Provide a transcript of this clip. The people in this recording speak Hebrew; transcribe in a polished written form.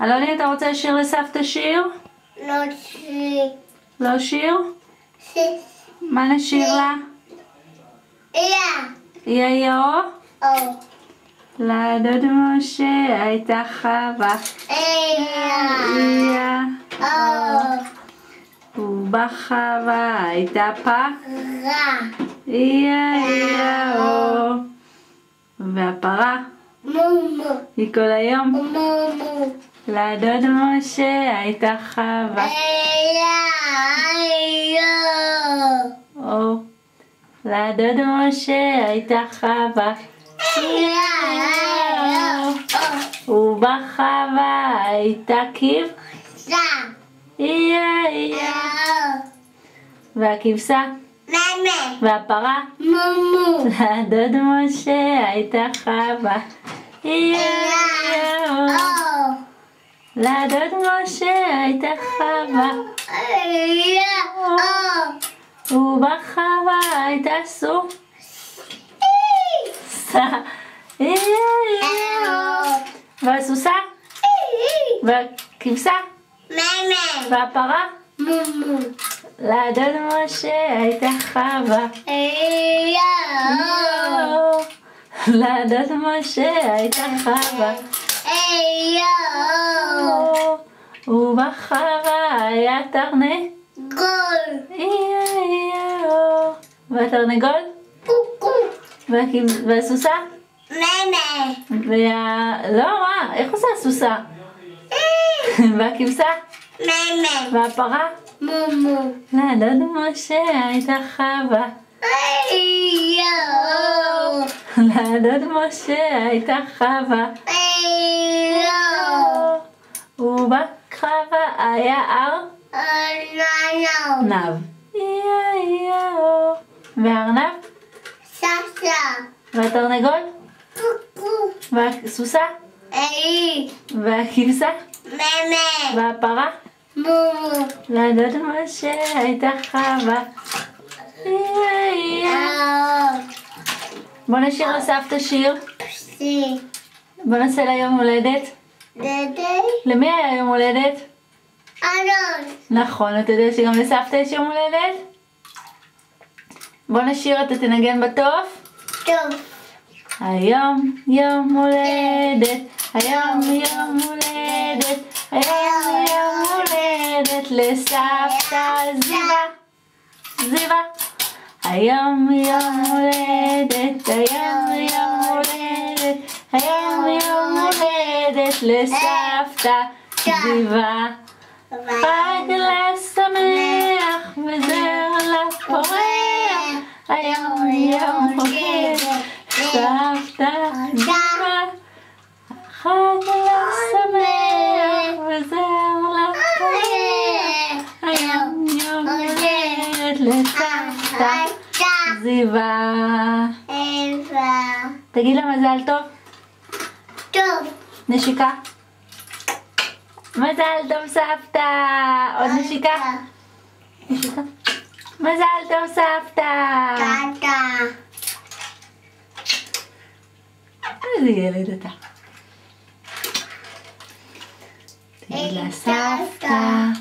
אלוני, אתה רוצה לשיר לסבתא שיר? לא שיר. לא שיר? מה נשיר לה? יאו? לדוד משה הייתה חווה. ובחווה הייתה פרה. יאו. והפרה היא כל היום. לדוד משה הייתה חווה. לדוד משה הייתה חווה. ובחווה הייתה כבשה. והכבשה והפרה. לדוד משה הייתה חווה. לדוד משה הייתה חווה. ובחווה הייתה סוס. והסוסה והכבשה והפרה. לדוד משה הייתה חווה. לדוד משה הייתה חווה. ובחווה היה תרנגול. והתרנגול? והסוסה? לא, מה? איך עושה הסוסה? והכבשה? והפרה? לדוד משה הייתה חווה. לדוד משה הייתה חווה. ובחווה היה ארנב. והארנב? והתרנגול? והסוסה? והכבשה? והפרה? לדוד משה הייתה חווה. בוא נשיר לסבתא שיר. בוא נעשה לה יום הולדת. למי היה יום הולדת? אלון. נכון, אתה יודע שגם לסבתא יש יום הולדת? בוא נשיר, אתה תנגן בטוף. טוב. היום יום הולדת, היום יום הולדת, היום יום הולדת לסבתא זיווה. היום יום הולדת, היום יום הולדת, היום יום הולדת לסבתא זיווה. חג לה שמח וזר לה פורח, היום יום הולדת סבתא זיווה. חג לה שמח וזר לה פורח, היום יום הולדת לסבתא זיווה. תגיד לה מזל טוב. טוב. נשיקה. מזל טוב סבתא. עוד נשיקה. נשיקה. מזל טוב סבתא. טאטה. איזה ילד אתה. תגיד לה סבתא.